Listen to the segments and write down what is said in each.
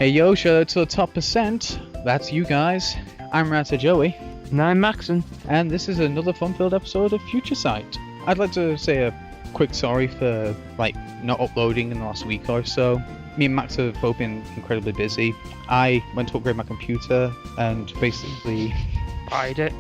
Hey yo, shout out to the top percent. That's you guys. I'm Rata Joey. And I'm Maxon. And this is another fun-filled episode of FutureSight. I'd like to say a quick sorry for not uploading in the last week or so. Me and Max have both been incredibly busy. I went to upgrade my computer and basically... Fried it.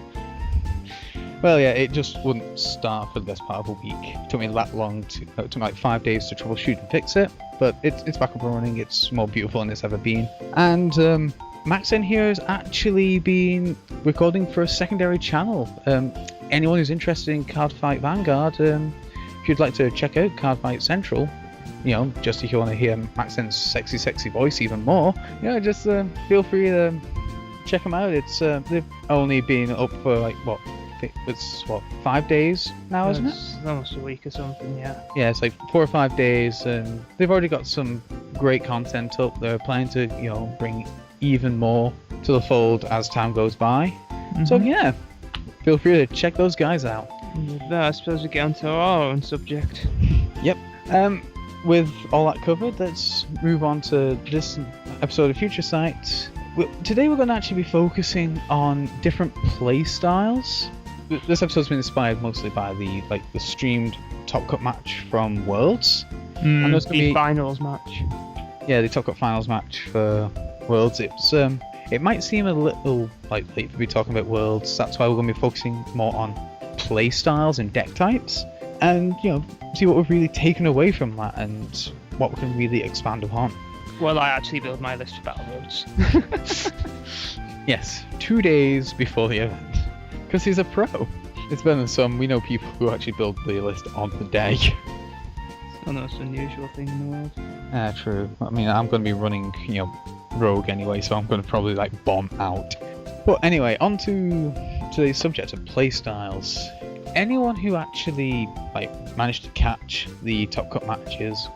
Well, yeah, it just wouldn't start for the best part of a week. It took me that long it took me like 5 days to troubleshoot and fix it. But it's back up and running. It's more beautiful than it's ever been. And Max in here has actually been recording for a secondary channel. Anyone who's interested in Cardfight Vanguard, if you'd like to check out Cardfight Central, just if you want to hear Maxon's sexy voice even more, just feel free to check them out. It's they've only been up for it's 5 days now, isn't it? It's almost a week or something, yeah. Yeah, it's like 4 or 5 days, and they've already got some great content up. They're planning to, bring even more to the fold as time goes by. Mm-hmm. So yeah, feel free to check those guys out. I suppose we get onto our own subject. Yep. With all that covered, let's move on to this episode of FutureSight. Today we're going to actually be focusing on different play styles. This episode's been inspired mostly by the streamed Top Cut match from Worlds. And there's the finals match. Yeah, the Top Cut finals match for Worlds. It might seem a little late to be talking about Worlds. That's why we're going to be focusing more on play styles and deck types, and see what we've really taken away from that and what we can really expand upon. Well, I actually build my list for Battle Roads. Yes, 2 days before the event. Because he's a pro. It's better than some. We know people who actually build the list on the day. It's not the most unusual thing in the world. True. I mean, I'm going to be running, Rogue anyway, so I'm going to probably bomb out. But anyway, on to today's subject of playstyles. Anyone who actually managed to catch the Top Cut matches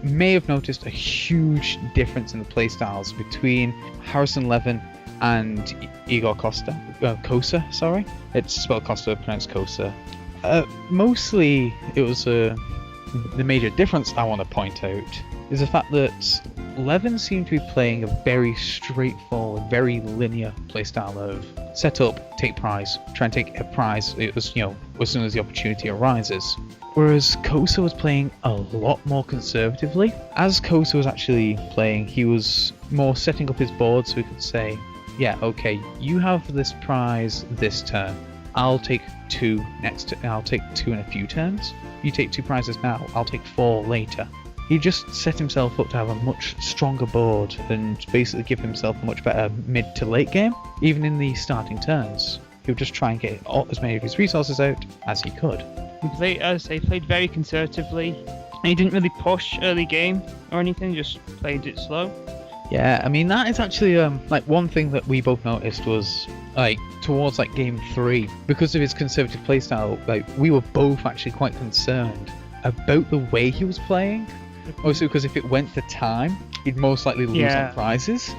may have noticed a huge difference in the playstyles between Harrison Levin and Igor Kosa, sorry. It's spelled Costa, pronounced Kosa. Mostly, it was the major difference I want to point out is the fact that Levin seemed to be playing a very straightforward, very linear playstyle of set up, take prize, try and take a prize as soon as the opportunity arises. Whereas Kosa was playing a lot more conservatively. As Kosa was actually playing, he was more setting up his board so he could say, yeah, okay, you have this prize this turn. I'll take 2 next. I'll take 2 in a few turns. You take 2 prizes now. I'll take 4 later. He just set himself up to have a much stronger board and basically give himself a much better mid to late game. Even in the starting turns, he would just try and get as many of his resources out as he could. He played very conservatively. And he didn't really push early game or anything. Just played it slow. Yeah, I mean that is actually one thing that we both noticed was towards game 3, because of his conservative playstyle. We were both actually quite concerned about the way he was playing. Also, because if it went to time, he'd most likely lose on prizes.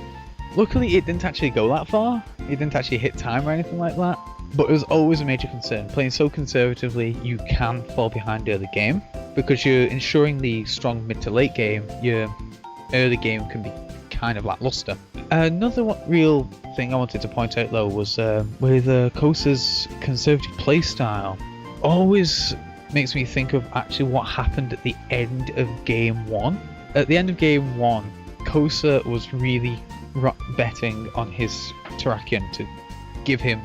Luckily, it didn't actually go that far. It didn't actually hit time or anything like that. But it was always a major concern. Playing so conservatively, you can fall behind early game because you're ensuring the strong mid to late game. Your early game can be kind of lackluster. Another real thing I wanted to point out though was with Kosa's conservative playstyle. Always makes me think of actually what happened at the end of game 1. At the end of game 1, Kosa was really betting on his Terrakion to give him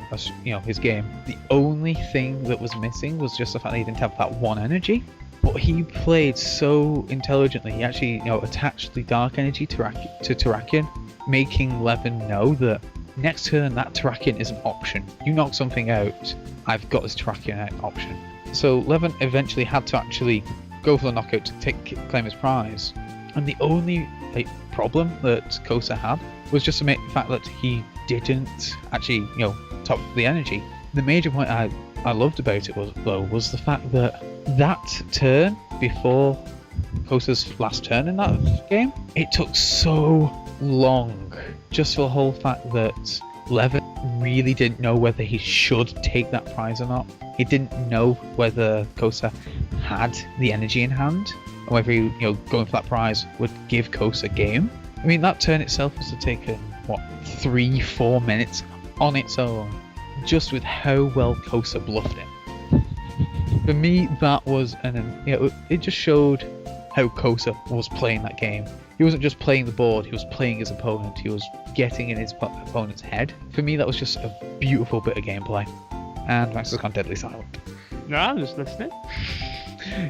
his game. The only thing that was missing was just the fact that he didn't have that 1 energy. But he played so intelligently. He actually attached the dark energy to Terrakion, making Levin know that next turn that Terrakion is an option. You knock something out, I've got this Terrakion out option. So Levin eventually had to actually go for the knockout to claim his prize. And the only problem that Kosa had was just the fact that he didn't actually top the energy. The major point I loved about it was the fact that turn before Kosa's last turn in that game, it took so long just for the whole fact that Levin really didn't know whether he should take that prize or not. He didn't know whether Kosa had the energy in hand, and whether he, going for that prize would give Kosa game. I mean, that turn itself must have taken, what, 3-4 minutes on its own, just with how well Kosa bluffed it. For me, that was it just showed how Kosa was playing that game. He wasn't just playing the board, he was playing his opponent, he was getting in his opponent's head. For me, that was just a beautiful bit of gameplay. And Max has gone deadly silent. No, I'm just listening.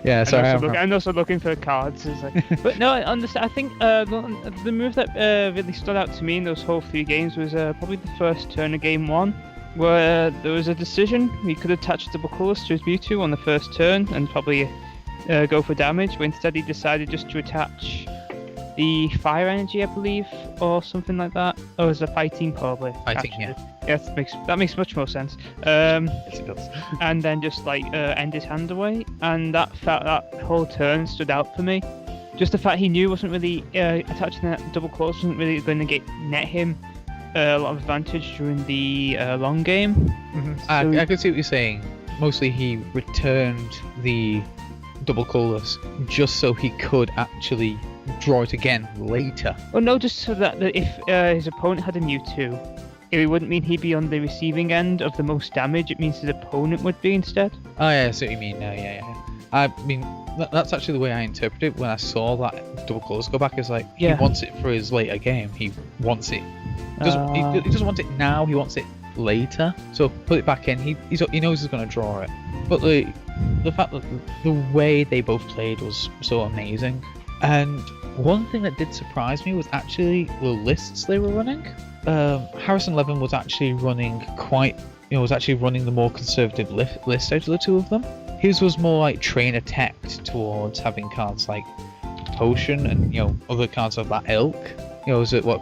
Yeah, sorry. I'm also looking for cards. It's like, but no, I understand. I think the move that really stood out to me in those whole 3 games was probably the first turn of game 1, where there was a decision. He could attach double colours to his Mewtwo on the first turn and probably go for damage, but instead he decided just to attach the fire energy, I believe, or something like that. Or as a fighting, probably. Fighting, yeah. Yeah, that makes much more sense. Yes, it does. And then just end his hand away, and that whole turn stood out for me. Just the fact he knew wasn't really attaching that double claws wasn't really going to net him a lot of advantage during the long game. Mm-hmm. I can see what you're saying. Mostly he returned the double colours just so he could actually draw it again later. Oh no, just so that if his opponent had a Mewtwo, it wouldn't mean he'd be on the receiving end of the most damage, it means his opponent would be instead. Oh yeah, I see what you mean. Yeah. I mean, that's actually the way I interpreted it when I saw that double colours go back. It's like, he wants it for his later game. He wants it. He doesn't want it now, he wants it later. So put it back in. He knows he's going to draw it. But the fact that the way they both played was so amazing. And one thing that did surprise me was actually the lists they were running. Harrison Levin was actually running the more conservative list out of the two of them. His was more like trainer teched towards having cards like Potion and other cards of that ilk.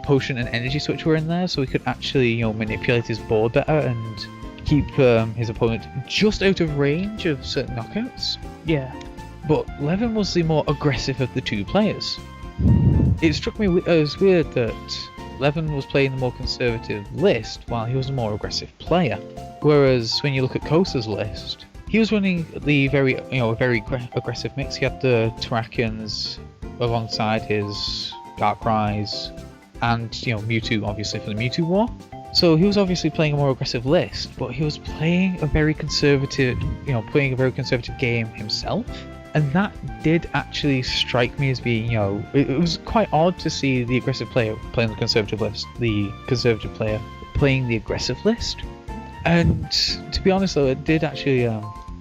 Potion and Energy Switch were in there, so he could actually manipulate his board better and keep his opponent just out of range of certain knockouts. Yeah. But Levin was the more aggressive of the two players. It struck me as weird that Levin was playing the more conservative list while he was a more aggressive player. Whereas when you look at Kosa's list, he was running the very aggressive mix. He had the Terrakions alongside his Darkrai's and Mewtwo, obviously, for the Mewtwo War. So he was obviously playing a more aggressive list, but he was playing a very conservative game himself. And that did actually strike me as being, it was quite odd to see the aggressive player playing the conservative list, the conservative player playing the aggressive list. And to be honest though, it did actually,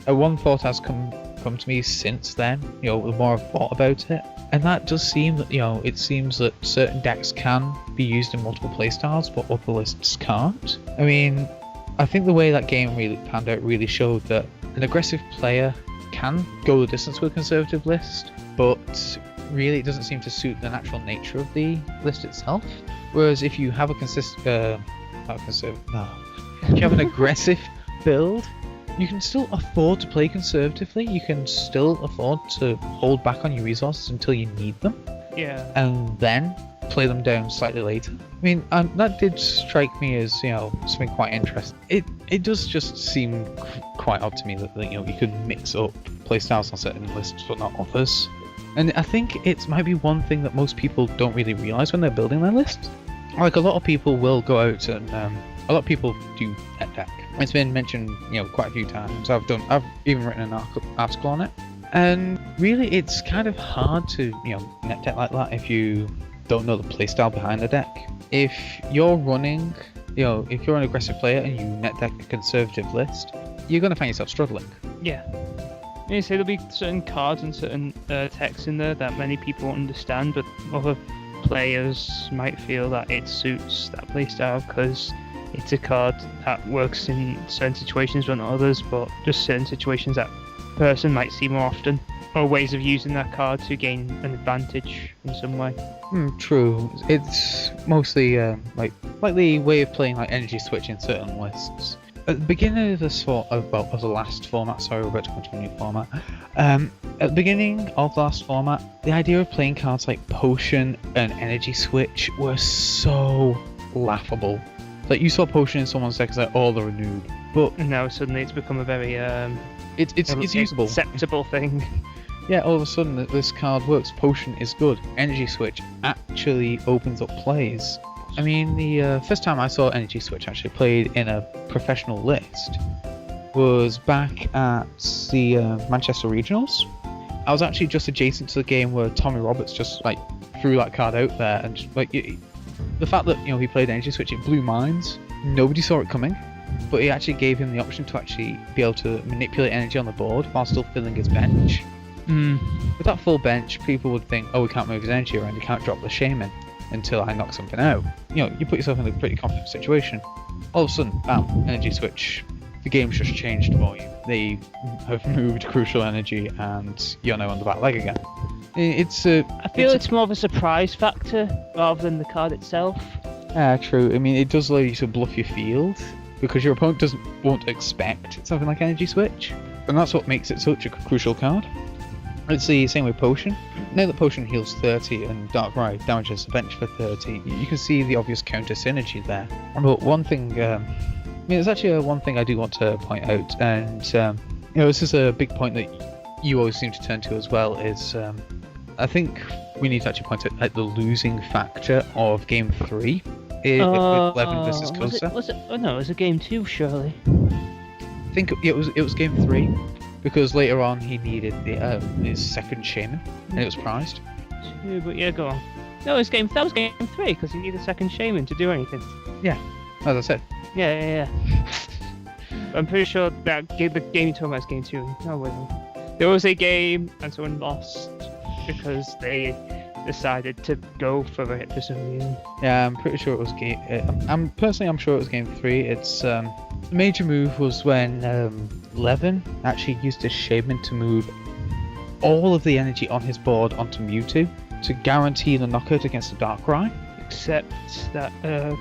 one thought has come to me since then, the more I've thought about it. And that does seem that, it seems that certain decks can be used in multiple playstyles, but other lists can't. I mean, I think the way that game really panned out really showed that an aggressive player can go the distance with a conservative list, but really it doesn't seem to suit the natural nature of the list itself. Whereas if you have if you have an aggressive build, you can still afford to play conservatively. You can still afford to hold back on your resources until you need them. Yeah. And then play them down slightly later. I mean, that did strike me as something quite interesting. It does just seem quite odd to me that you could mix up playstyles on certain lists but not others. And I think it might be one thing that most people don't really realize when they're building their lists. Like, a lot of people will go out and a lot of people do net deck. It's been mentioned quite a few times. I've even written an article on it. And really, it's kind of hard to net deck like that if you don't know the playstyle behind the deck. If you're running, if you're an aggressive player and you net deck a conservative list, you're going to find yourself struggling. Yeah. You say there'll be certain cards and certain texts in there that many people won't understand, but other players might feel that it suits that playstyle because it's a card that works in certain situations but not others, but just certain situations that person might see more often, or ways of using that card to gain an advantage in some way. True. It's mostly like the way of playing like energy switch in certain lists. At the beginning of the last format, sorry, we're about to go into a new format. At the beginning of the last format, the idea of playing cards like Potion and Energy Switch were so laughable. Like, you saw Potion in someone's deck, it's like, oh, they're a noob. But now suddenly it's become a very it's usable, acceptable thing. yeah, all of a sudden this card works. Potion is good. Energy Switch actually opens up plays. I mean, the first time I saw Energy Switch actually played in a professional list was back at the Manchester Regionals. I was actually just adjacent to the game where Tommy Roberts just like threw that card out there, and just, like the fact that he played Energy Switch, it blew minds. Nobody saw it coming, but it actually gave him the option to actually be able to manipulate energy on the board while still filling his bench. With that full bench, people would think, oh, we can't move his energy around, we can't drop the Shaman until I knock something out. You put yourself in a pretty confident situation. All of a sudden, bam, Energy Switch. The game's just changed for you. They have moved crucial energy, and you're now on the back leg again. I feel it's more of a surprise factor rather than the card itself. True. I mean, it does allow you to bluff your field because your opponent won't expect something like Energy Switch, and that's what makes it such a crucial card. It's the same with Potion. Now that Potion heals 30 and Darkrai damages the bench for 30, you can see the obvious counter synergy there. But one thing, there's actually one thing I do want to point out, and this is a big point that you always seem to turn to as well, is I think we need to actually point out the losing factor of Game 3 with Levin versus Kosa. Was it? Oh no, it was a Game 2, surely. I think it was Game 3, because later on he needed his second Shaman, and it was prized. But yeah, go on. No, that was Game 3, because he needed a second Shaman to do anything. Yeah, as I said. Yeah. I'm pretty sure that the game you're talking about is Game 2. No, wait. There was a game and someone lost because they decided to go for it for some reason. Yeah, I'm pretty sure it was game. I'm sure it was Game 3. It's the major move was when Levin actually used his Shaman to move all of the energy on his board onto Mewtwo to guarantee the knockout against the Darkrai. Except that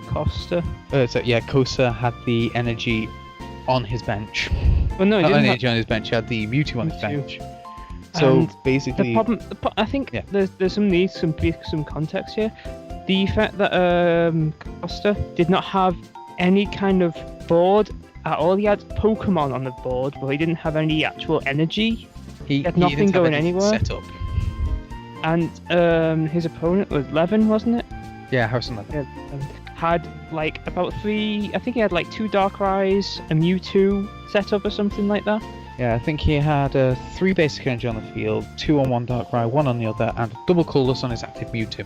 Costa. Kosa had the energy on his bench. Well, no, he didn't have energy on his bench. He had the Mewtwo on his bench. So and basically, the problem, I think there's some context here. The fact that Costa did not have any kind of board at all. He had Pokemon on the board, but he didn't have any actual energy. He had nothing going anywhere. Set up. And his opponent was Levin, wasn't it? Yeah, Harrison Levin. Had like about 3. I think he had like 2 Darkrai's, a Mewtwo set up or something like that. Yeah, I think he had 3 basic energy on the field, 2 on one Darkrai, 1 on the other, and double colorless on his active Mewtwo.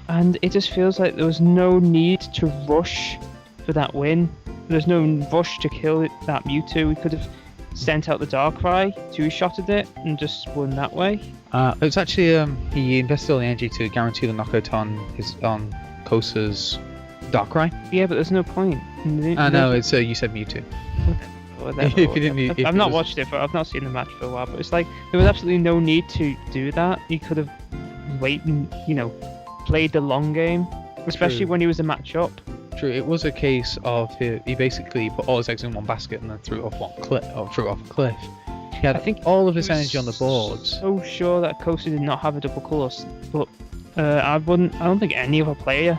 And it just feels like there was no need to rush for that win. There's no rush to kill that Mewtwo. We could have sent out the Darkrai, 2-shotted it, and just won that way. It's actually he invested all the energy to guarantee the knockout on Kosa's Darkrai. Yeah, but there's no point. I know, it's you said Mewtwo. If you didn't, I've not watched it, but I've not seen the match for a while. But it's like there was absolutely no need to do that. He could have waited and played the long game, especially when he was a match-up. True, it was a case of he basically put all his eggs in one basket and then threw it off a cliff. He had all of his energy on the board. So sure that Kosa did not have a double colorless, but I don't think any other player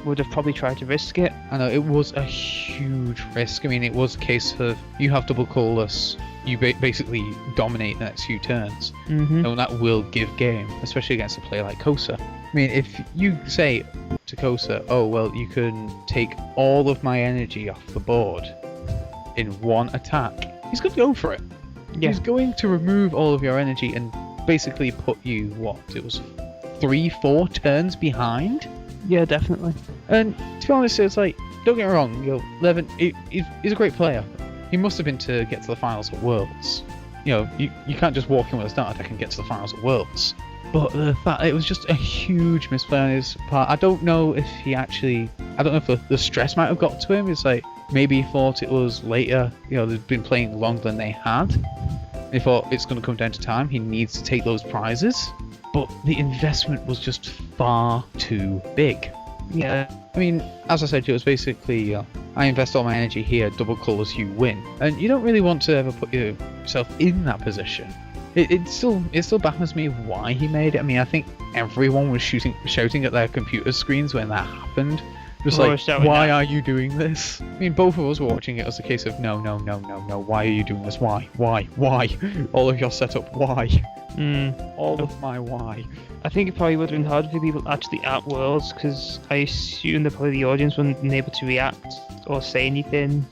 would have probably tried to risk it. I know, it was a huge risk. I mean, it was a case of you have double colorless, you basically dominate the next few turns, and that will give game, especially against a player like Kosa. I mean, if you say to Kosa, oh well, you can take all of my energy off the board in one attack, he's going to go for it. Yeah. He's going to remove all of your energy and basically put you, it was 3-4 turns behind? Yeah, definitely. And to be honest, it's like, don't get me wrong, Levin, he's a great player. He must have been to get to the finals at Worlds. You can't just walk in with a starter deck and get to the finals at Worlds. But the fact it was just a huge misplay on his part. I don't know if the stress might have got to him. It's like maybe he thought it was later. They'd been playing longer than they had. He thought it's going to come down to time. He needs to take those prizes. But the investment was just far too big. Yeah. I mean, as I said, it was basically I invest all my energy here, double colors, you win. And you don't really want to ever put yourself in that position. It still baffles me why he made it. I mean, I think everyone was shouting at their computer screens when that happened. Just Or like, shouting why at- are you doing this? I mean, both of us were watching it as a case of no, why are you doing this? Why? All of your setup, why? All of my why. I think it probably would have been hard for people actually at Worlds, because I assume that probably the audience wouldn't been able to react or say anything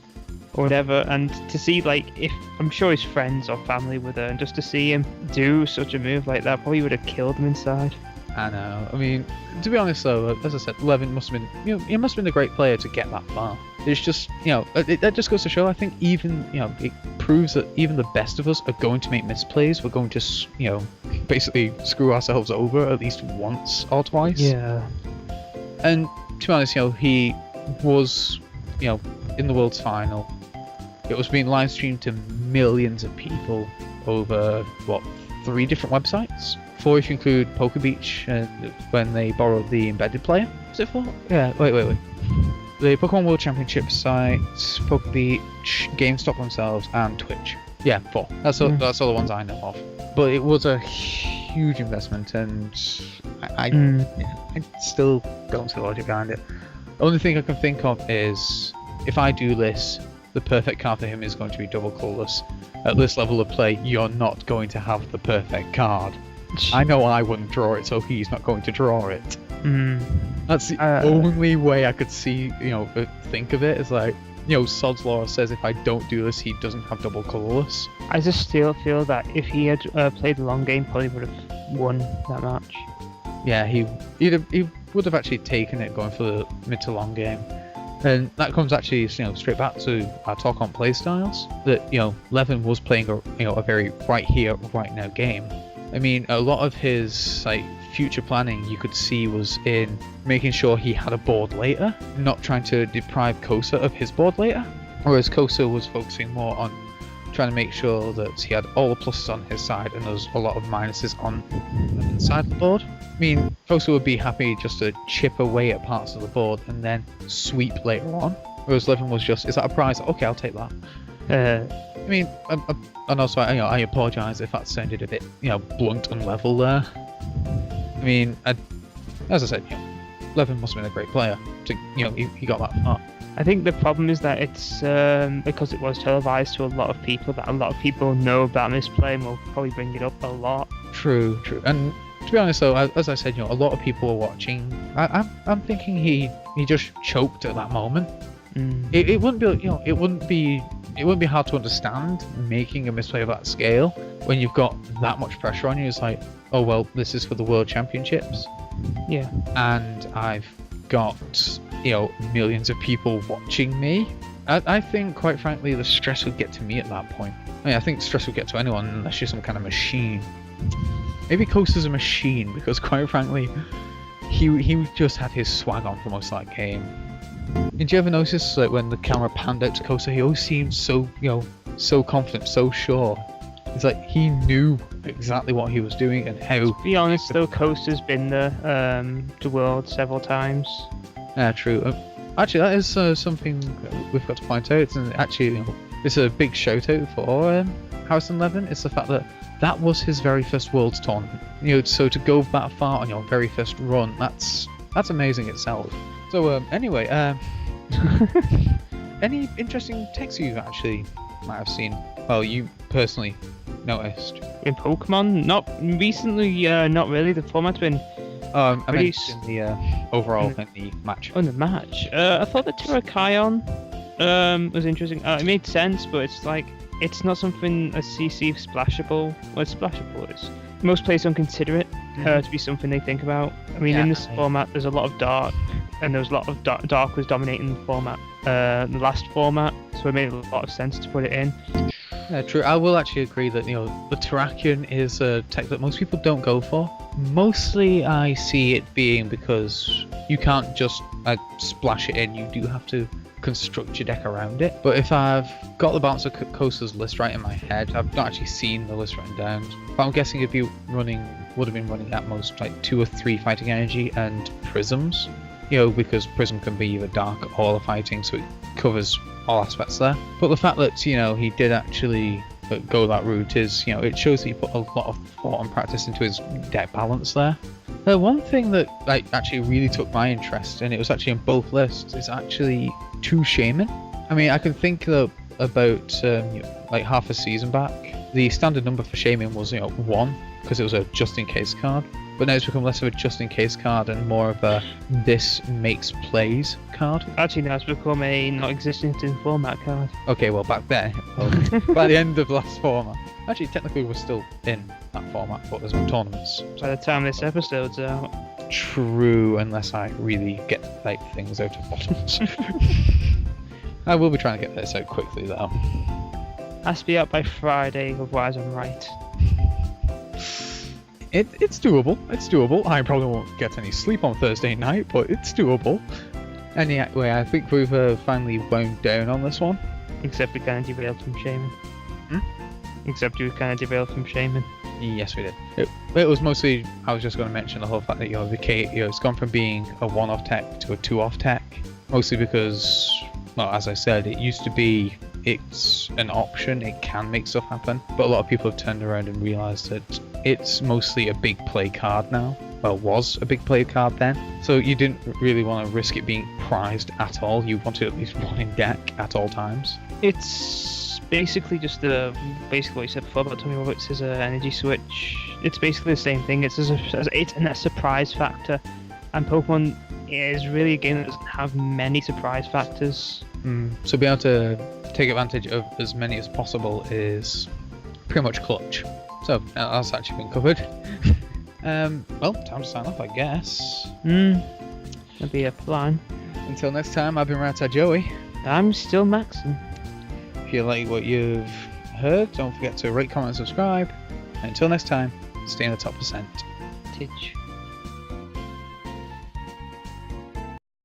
or whatever. And to see, like, if I'm sure his friends or family were there, and just to see him do such a move like that probably would have killed him inside. I know. I mean, to be honest though, as I said, Levin must have been, he must have been a great player to get that far. It's just, that just goes to show, I think even, it proves that even the best of us are going to make misplays. We're going to, basically screw ourselves over at least once or twice. Yeah. And to be honest, he was, in the World's Final. It was being live streamed to millions of people over, 3 different websites? 4 if you include Pokébeach, when they borrowed the embedded player. Was it 4? Yeah, wait. The Pokemon World Championship site, Pokébeach, GameStop themselves, and Twitch. Yeah, 4. That's all the ones I know of. But it was a huge investment, and I still don't see the logic behind it. The only thing I can think of is, if I do this, the perfect card for him is going to be double colorless. At this level of play, you're not going to have the perfect card. I know I wouldn't draw it, so he's not going to draw it. That's the only way I could see, think of it. It's like, Sod's Law says if I don't do this, he doesn't have double colorless. I just still feel that if he had played the long game, probably would have won that match. Yeah, he would have actually taken it going for the mid to long game. And that comes actually, straight back to our talk on playstyles. That, Levin was playing a very right here, right now game. I mean, a lot of his future planning you could see was in making sure he had a board later, not trying to deprive Kosa of his board later. Whereas Kosa was focusing more on trying to make sure that he had all the pluses on his side and there was a lot of minuses on the inside of the board. I mean, Kosa would be happy just to chip away at parts of the board and then sweep later on. Whereas Levin was just, is that a prize? Okay, I'll take that. I mean, and also, I apologise if that sounded a bit, blunt and level there. I mean, as I said, Levin must have been a great player to, he got that far. I think the problem is that it's because it was televised to a lot of people, that a lot of people know about misplay and will probably bring it up a lot. True. And to be honest though, as I said, a lot of people were watching. I'm thinking he just choked at that moment. It wouldn't be, it wouldn't be hard to understand making a misplay of that scale when you've got that much pressure on you. It's like, oh well, this is for the World Championships. Yeah. And I've got, millions of people watching me. I think, quite frankly, the stress would get to me at that point. I think stress would get to anyone unless you're some kind of machine. Maybe Kosa's a machine because, quite frankly, he just had his swag on for most of that game. Did you ever notice when the camera panned out to Kosa, he always seemed so, so confident, so sure. It's like he knew exactly what he was doing and how. To be honest though, Kosa's been there to World several times. Yeah, true. Actually, that is something we've got to point out, and actually, it's a big shout out for Harrison Levin. It's the fact that was his very first Worlds tournament. So to go that far on your very first run, that's amazing itself. So anyway, any interesting texts you actually might have seen? Well, you personally noticed in Pokemon? Not recently. Not really. The format's been. I meant in the overall in the match. On the match, I thought the Terrakion was interesting. It made sense, but it's not something a CC splashable. Well, splashable is. Most players don't consider it to be something they think about. I mean, in this format, there's a lot of dark, and there was a lot of dark was dominating the format, the last format, so it made a lot of sense to put it in. Yeah, true. I will actually agree that the Terrakion is a tech that most people don't go for. Mostly, I see it being because you can't just splash it in. You do have to construct your deck around it. But if I've got the Bouncer Coaster's list right in my head, I've not actually seen the list written down. But I'm guessing would have been running at most 2 or 3 fighting energy and prisms. Because prism can be either dark or fighting, so it covers all aspects there. But the fact that he did actually go that route is it shows that he put a lot of thought and practice into his deck balance there. One thing that like actually really took my interest, and it was actually on both lists, is actually 2 Shaman. I mean, I can think about like half a season back, the standard number for Shaman was 1 because it was a just in case card. But now it's become less of a just in case card and more of a this makes plays card. Actually, now it's become a not existent in format card. Okay, well back then, by the end of the last format, actually technically we're still in that format, but there's no tournaments. By the time this episode's out. True, unless I really get like things out of bottoms. I will be trying to get this out quickly though. Has to be out by Friday, otherwise I'm right. It's doable. It's doable. I probably won't get any sleep on Thursday night, but it's doable. Anyway, I think we've finally wound down on this one. Except we kind of derailed from Shaman. Except you kind of derailed from Shaman. Yes, we did. It was mostly, I was just going to mention the whole fact that it's gone from being a 1-off tech to a 2-off tech. Mostly because, well, as I said, it used to be it's an option, it can make stuff happen, but a lot of people have turned around and realised that it's mostly a big play card now. Well, was a big play card then, so you didn't really want to risk it being prized at all. You wanted at least 1 in deck at all times. It's basically just basically what you said before about Tommy Roberts' energy switch. It's basically the same thing. It's a surprise factor, and Pokemon is really a game that doesn't have many surprise factors. So being able to take advantage of as many as possible is pretty much clutch. So that's actually been covered. Well, time to sign off, I guess. That'd be a plan. Until next time, I've been Rata Joey. I'm still Maxim. If you like what you've heard, don't forget to rate, comment, and subscribe. And until next time, stay in the top %. Titch.